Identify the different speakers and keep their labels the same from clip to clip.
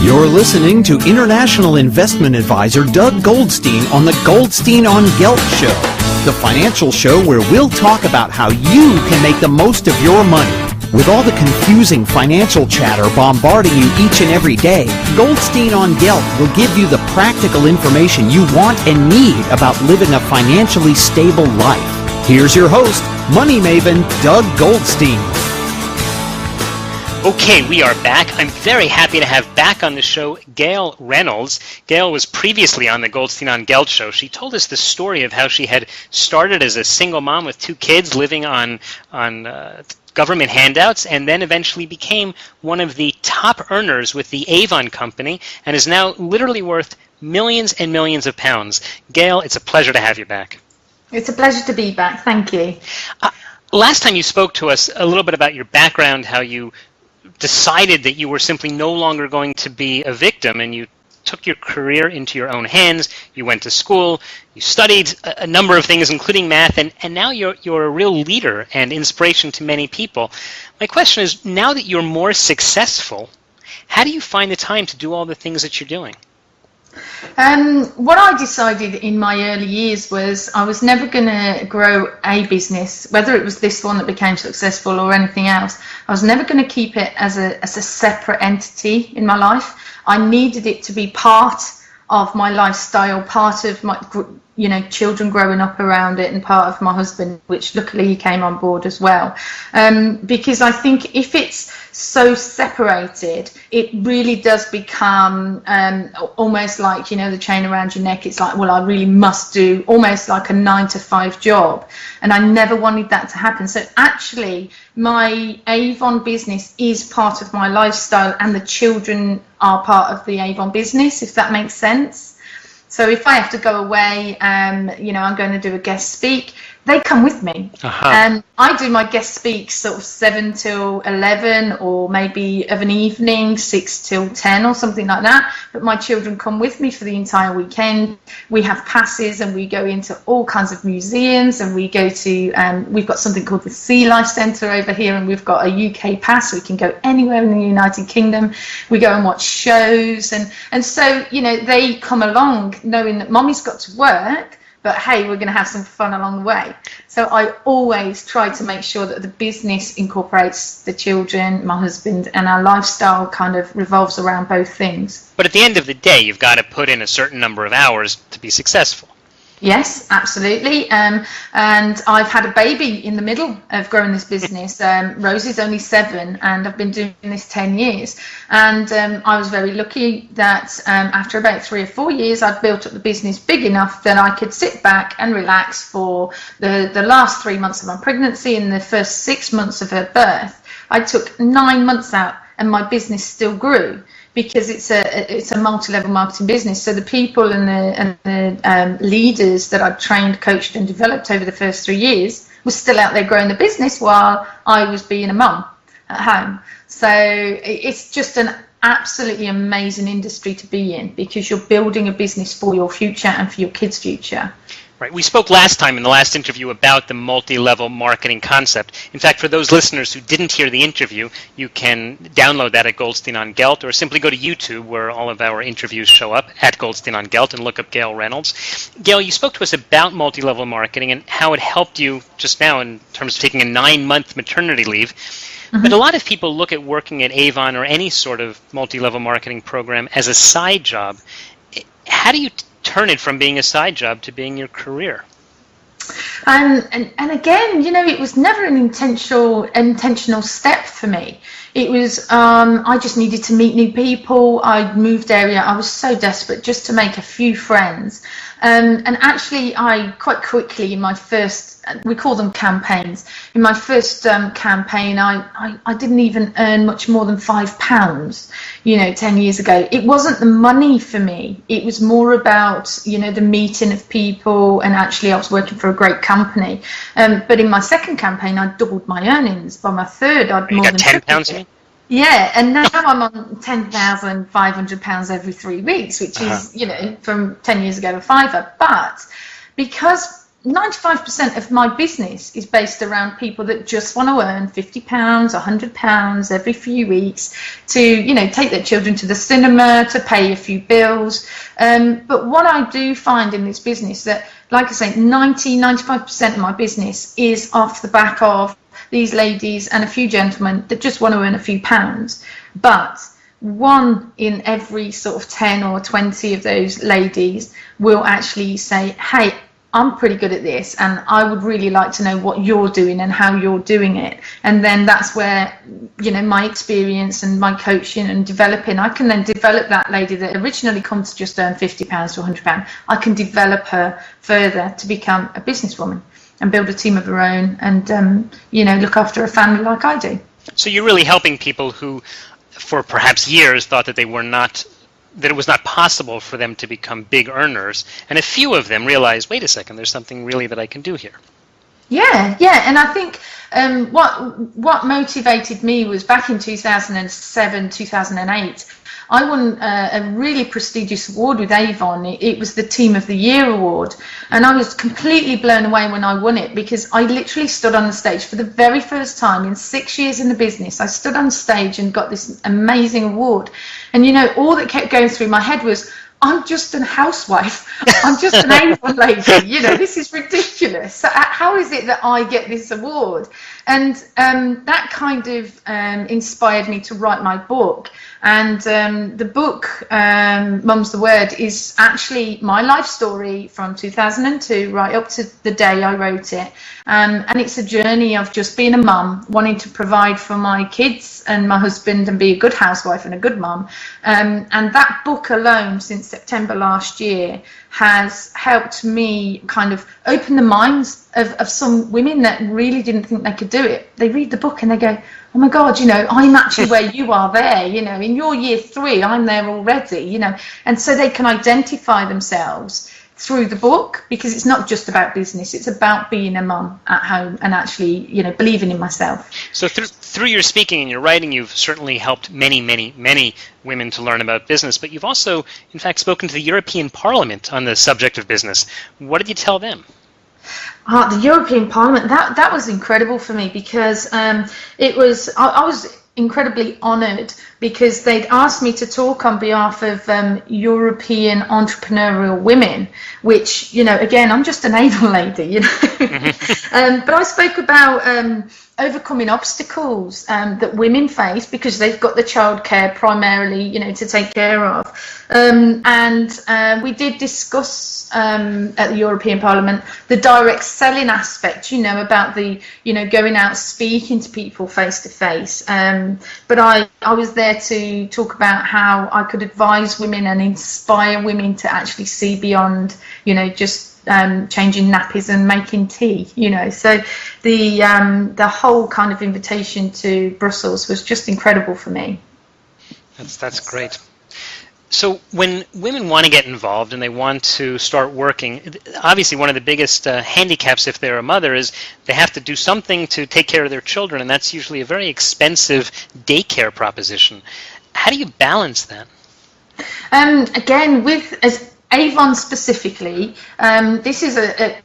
Speaker 1: You're listening to international investment advisor Doug Goldstein on the Goldstein on Gelt show, the financial show where we'll talk about how you can make the most of your money. With all the confusing financial chatter bombarding you each and every day, Goldstein on Gelt will give you the practical information you want and need about living a financially stable life. Here's your host, money maven Doug Goldstein.
Speaker 2: Okay, we are back. I'm very happy to have back on the show Gail Reynolds. Gail was previously on the Goldstein on Gelt show. She told us the story of how she had started as a single mom with 2 kids living on government handouts, and then eventually became one of the top earners with the Avon company and is now literally worth millions and millions of pounds. Gail, it's a pleasure to have you back.
Speaker 3: It's a pleasure to be back. Thank you.
Speaker 2: Last time you spoke to us a little bit about your background, how you decided that you were simply no longer going to be a victim, and you took your career into your own hands. You went to school, you studied a number of things, including math, and now you're a real leader and inspiration to many people. My question is, now that you're more successful, how do you find the time to do all the things that you're doing?
Speaker 3: What I decided in my early years was I was never going to grow a business, whether it was this one that became successful or anything else. I was never going to keep it as a separate entity in my life. I needed it to be part of my lifestyle, part of my children growing up around it, and part of my husband, which luckily he came on board as well. Because I think if it's so separated, it really does become almost like, the chain around your neck. It's like, well, I really must do almost like a 9-to-5 job. And I never wanted that to happen. So actually, my Avon business is part of my lifestyle, and the children are part of the Avon business, if that makes sense. So if I have to go away, I'm going to do a guest speak, they come with me. And I do my guest speaks sort of 7 till 11, or maybe of an evening 6 till 10 or something like that. But my children come with me for the entire weekend. We have passes, and we go into all kinds of museums, and we go to, we've got something called the Sea Life Centre over here, and we've got a UK pass, so we can go anywhere in the United Kingdom. We go and watch shows, and so, they come along knowing that mommy's got to work, but hey, we're going to have some fun along the way. So I always try to make sure that the business incorporates the children, my husband, and our lifestyle kind of revolves around both things.
Speaker 2: But at the end of the day, you've got to put in a certain number of hours to be successful.
Speaker 3: Yes, absolutely. And I've had a baby in the middle of growing this business. Rosie's only 7, and I've been doing this 10 years. And I was very lucky that after about 3 or 4 years, I'd built up the business big enough that I could sit back and relax for the last 3 months of my pregnancy and the first 6 months of her birth. I took 9 months out, and my business still grew, because it's a multi-level marketing business. So the people and the leaders that I trained, coached, and developed over the first 3 years were still out there growing the business while I was being a mum at home. So it's just an absolutely amazing industry to be in, because you're building a business for your future and for your kids' future.
Speaker 2: Right. We spoke last time in the last interview about the multi-level marketing concept. In fact, for those listeners who didn't hear the interview, you can download that at Goldstein on Gelt, or simply go to YouTube, where all of our interviews show up, at Goldstein on Gelt, and look up Gail Reynolds. Gail, you spoke to us about multi-level marketing and how it helped you just now in terms of taking a 9-month maternity leave. Mm-hmm. But a lot of people look at working at Avon or any sort of multi-level marketing program as a side job. How do you turn it from being a side job to being your career?
Speaker 3: And again, it was never an intentional step for me. It was, I just needed to meet new people. I moved area. I was so desperate just to make a few friends. And actually, I quite quickly, in my first, we call them campaigns. In my first campaign, I didn't even earn much more than £5, 10 years ago. It wasn't the money for me. It was more about, the meeting of people, and actually I was working for a great company. But in my second campaign, I doubled my earnings. By my third, I'd more than £10. Yeah, and now I'm on £10,500 every 3 weeks, which is, from 10 years ago, a fiver. But because 95% of my business is based around people that just want to earn £50, £100 every few weeks to, take their children to the cinema, to pay a few bills. But what I do find in this business that, like I say, 95% of my business is off the back of these ladies and a few gentlemen that just want to earn a few pounds. But one in every sort of 10 or 20 of those ladies will actually say, hey, I'm pretty good at this and I would really like to know what you're doing and how you're doing it. And then that's where, my experience and my coaching and developing, I can then develop that lady that originally comes to just earn £50 to £100. I can develop her further to become a businesswoman and build a team of her own and, look after a family like I do.
Speaker 2: So you're really helping people who, for perhaps years, thought that that it was not possible for them to become big earners, and a few of them realized, wait a second, there's something really that I can do here.
Speaker 3: Yeah, and I think what motivated me was back in 2007, 2008, I won a really prestigious award with Avon. It was the Team of the Year award, and I was completely blown away when I won it, because I literally stood on the stage for the very first time in 6 years in the business. I stood on stage and got this amazing award, and all that kept going through my head was, I'm just a housewife. I'm just an Avon lady. This is ridiculous. So how is it that I get this award? And that kind of inspired me to write my book. And the book, Mum's the Word, is actually my life story from 2002 right up to the day I wrote it. And it's a journey of just being a mum, wanting to provide for my kids and my husband and be a good housewife and a good mum. And that book alone, since September last year, has helped me kind of open the minds of some women that really didn't think they could do it. They read the book and they go, oh my God, I'm actually where you are there, in your year 3, I'm there already, and so they can identify themselves through the book, because it's not just about business, it's about being a mum at home and actually, believing in myself.
Speaker 2: So through your speaking and your writing, you've certainly helped many, many, many women to learn about business, but you've also, in fact, spoken to the European Parliament on the subject of business. What did you tell them?
Speaker 3: The European Parliament, that was incredible for me, because I was incredibly honoured, because they'd asked me to talk on behalf of European entrepreneurial women, which, again, I'm just an Avon lady, but I spoke about overcoming obstacles that women face, because they've got the childcare primarily, to take care of. And we did discuss at the European Parliament the direct selling aspect, about the, going out speaking to people face to face. But I was there to talk about how I could advise women and inspire women to actually see beyond, just changing nappies and making tea, So the whole kind of invitation to Brussels was just incredible for me.
Speaker 2: That's great. So when women want to get involved and they want to start working, obviously one of the biggest handicaps if they're a mother is they have to do something to take care of their children, and that's usually a very expensive daycare proposition. How do you balance that?
Speaker 3: Again, as Avon specifically, this is a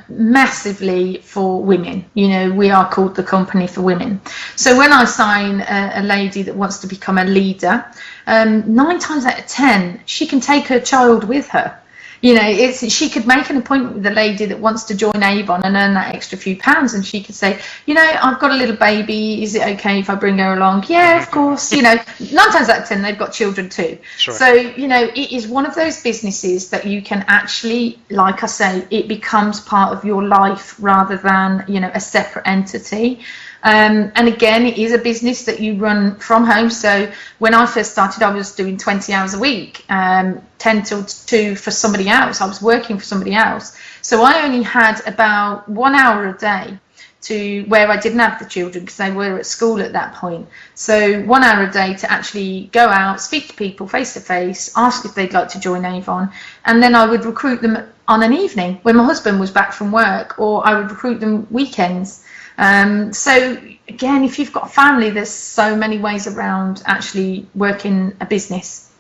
Speaker 3: massively for women. We are called the company for women. So when I sign a lady that wants to become a leader, 9 times out of 10 she can take her child with her. She could make an appointment with a lady that wants to join Avon and earn that extra few pounds, and she could say, I've got a little baby, is it okay if I bring her along? Yeah, of course. 9 times out of 10 they've got children too. Sure. So it is one of those businesses that you can actually, like I say, it becomes part of your life rather than a separate entity. And again, it is a business that you run from home. So when I first started, I was doing 20 hours a week, 10 till 2 for somebody else. I was working for somebody else. So I only had about 1 hour a day to where I didn't have the children, because they were at school at that point. So 1 hour a day to actually go out, speak to people face to face, ask if they'd like to join Avon, and then I would recruit them on an evening when my husband was back from work, or I would recruit them weekends. So again, if you've got a family, there's so many ways around actually working a business.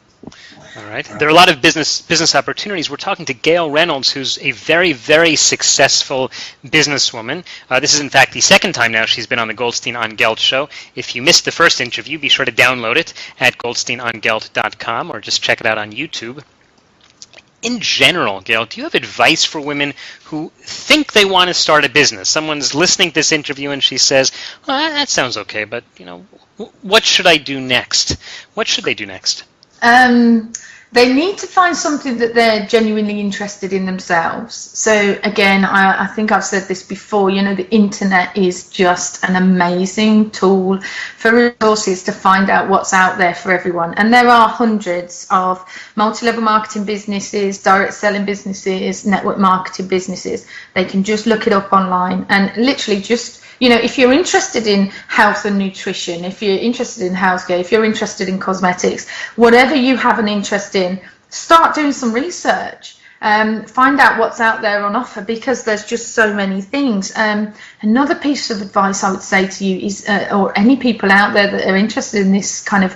Speaker 2: All right. There are a lot of business opportunities. We're talking to Gail Reynolds, who's a very, very successful businesswoman. This is, in fact, the second time now she's been on the Goldstein on Gelt show. If you missed the first interview, be sure to download it at goldsteinongelt.com or just check it out on YouTube. In general, Gail, do you have advice for women who think they want to start a business? Someone's listening to this interview and she says, well, that sounds okay, but what should I do next? What should they do next?
Speaker 3: They need to find something that they're genuinely interested in themselves. So again, I think I've said this before, the internet is just an amazing tool for resources to find out what's out there for everyone. And there are hundreds of multi-level marketing businesses, direct selling businesses, network marketing businesses. They can just look it up online and literally just if you're interested in health and nutrition, if you're interested in healthcare, if you're interested in cosmetics, whatever you have an interest in, start doing some research. Find out what's out there on offer, because there's just so many things. Another piece of advice I would say to you is, or any people out there that are interested in this kind of,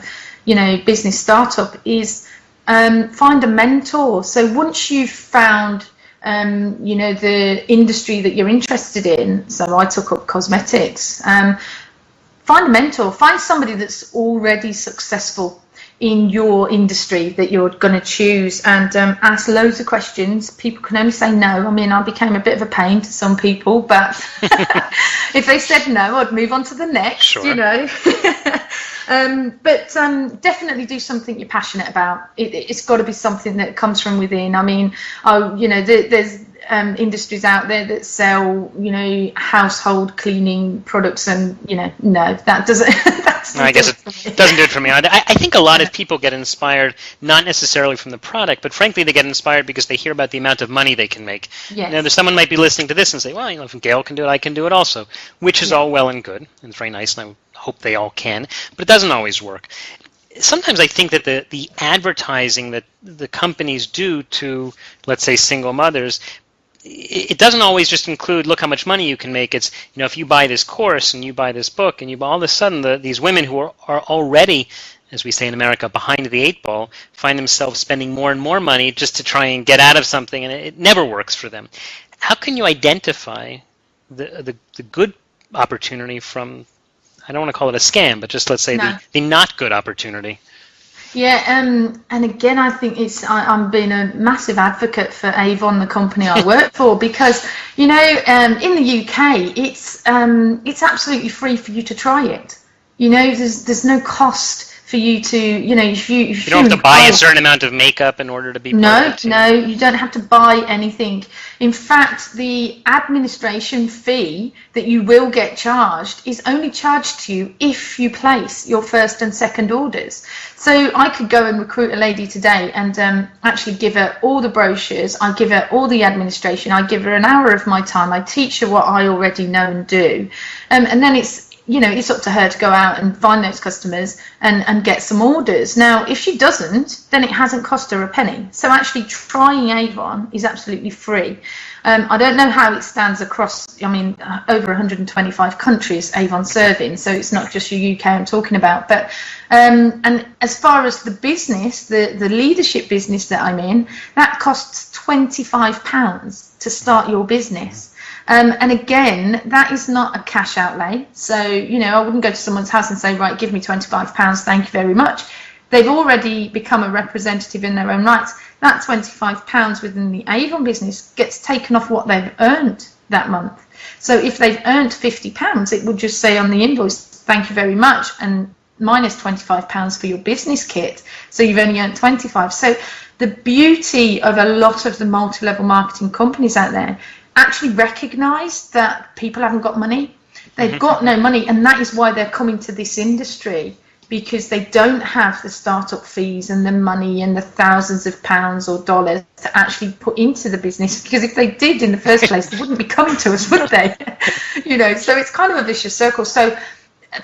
Speaker 3: business startup, is find a mentor. So once you've found the industry that you're interested in, so I took up cosmetics, find a mentor, find somebody that's already successful in your industry that you're going to choose, and ask loads of questions. People can only say no. I mean, I became a bit of a pain to some people, but if they said no, I'd move on to the next. Sure. But definitely do something you're passionate about. It's got to be something that comes from within. I mean, there's industries out there that sell, household cleaning products, and no, that doesn't. No,
Speaker 2: I guess it doesn't do it for me. I think a lot of people get inspired not necessarily from the product, but frankly they get inspired because they hear about the amount of money they can make. Yes. Someone might be listening to this and say, well, if Gail can do it, I can do it also, which is all well and good, and it's very nice, and I hope they all can, but it doesn't always work. Sometimes I think that the advertising that the companies do to, let's say, single mothers, it doesn't always just include, look how much money you can make. It's, if you buy this course and you buy this book, and all of a sudden these women who are already, as we say in America, behind the eight ball, find themselves spending more and more money just to try and get out of something, and it never works for them. How can you identify the good opportunity from, I don't want to call it a scam, but just let's say the not good opportunity?
Speaker 3: Yeah, and again, I think I'm being a massive advocate for Avon, the company I work for, because in the UK it's absolutely free for you to try it. There's no cost for you to, if you
Speaker 2: don't have to buy a certain amount of makeup in order to be part of it.
Speaker 3: No, you don't have to buy anything. In fact, the administration fee that you will get charged is only charged to you if you place your first and second orders. So I could go and recruit a lady today and actually give her all the brochures, I give her all the administration, I give her an hour of my time, I teach her what I already know and do, and then it's up to her to go out and find those customers and get some orders. Now, if she doesn't, then it hasn't cost her a penny. So actually trying Avon is absolutely free. I don't know how it stands across, over 125 countries Avon serving, so it's not just your UK I'm talking about. But and as far as the business, the leadership business that I'm in, that costs £25 to start your business. And again, that is not a cash outlay. So, I wouldn't go to someone's house and say, right, give me £25, thank you very much. They've already become a representative in their own rights. That £25 within the Avon business gets taken off what they've earned that month. So if they've earned £50, it would just say on the invoice, thank you very much, and minus £25 for your business kit. So you've only earned 25. So the beauty of a lot of the multi-level marketing companies out there actually recognise that people haven't got money. They've got no money, and that is why they're coming to this industry, because they don't have the startup fees and the money and the thousands of pounds or dollars to actually put into the business, because if they did in the first place, they wouldn't be coming to us, would they? So it's kind of a vicious circle. So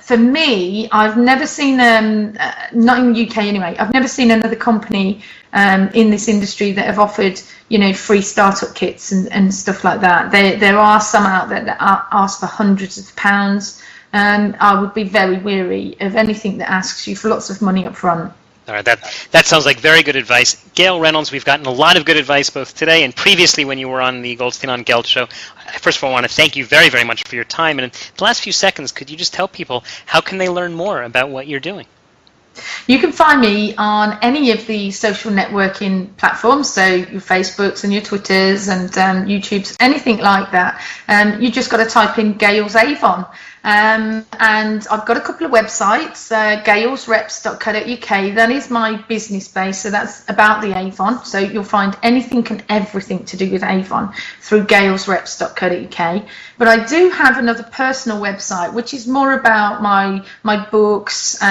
Speaker 3: for me, I've never seen, not in the UK anyway, I've never seen another company in this industry that have offered, free startup kits and stuff like that. There are some out there that ask for hundreds of pounds. I would be very weary of anything that asks you for lots of money up front.
Speaker 2: All right, that sounds like very good advice. Gail Reynolds, we've gotten a lot of good advice both today and previously when you were on the Goldstein on Gelt show. First of all, I want to thank you very, very much for your time. And in the last few seconds, could you just tell people how can they learn more about what you're doing?
Speaker 3: You can find me on any of the social networking platforms, so your Facebooks and your Twitters and YouTubes, anything like that. You just got to type in Gail's Avon. And I've got a couple of websites, gailsreps.co.uk. That is my business base, so that's about the Avon. So you'll find anything and everything to do with Avon through gailsreps.co.uk. But I do have another personal website, which is more about my books,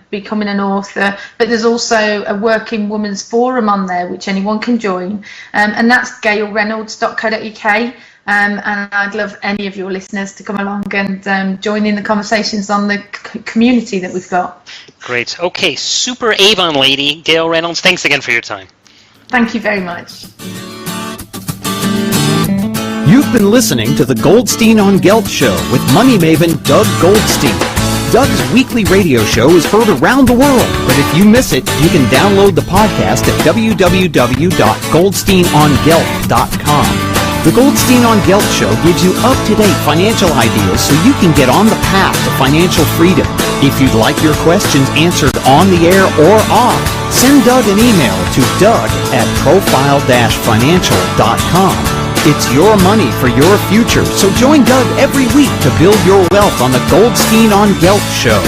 Speaker 3: becoming an author. But there's also a Working Women's Forum on there, which anyone can join. And that's gailreynolds.co.uk. And I'd love any of your listeners to come along and join in the conversations on the community that we've got.
Speaker 2: Great. Okay, super Avon lady, Gail Reynolds, thanks again for your time.
Speaker 3: Thank you very much.
Speaker 1: You've been listening to the Goldstein on Gelt show with money maven Doug Goldstein. Doug's weekly radio show is heard around the world, but if you miss it, you can download the podcast at www.goldsteinongelt.com. The Goldstein on Gelt show gives you up-to-date financial ideas so you can get on the path to financial freedom. If you'd like your questions answered on the air or off, send Doug an email to doug@profile-financial.com. It's your money for your future, so join Doug every week to build your wealth on the Goldstein on Gelt show.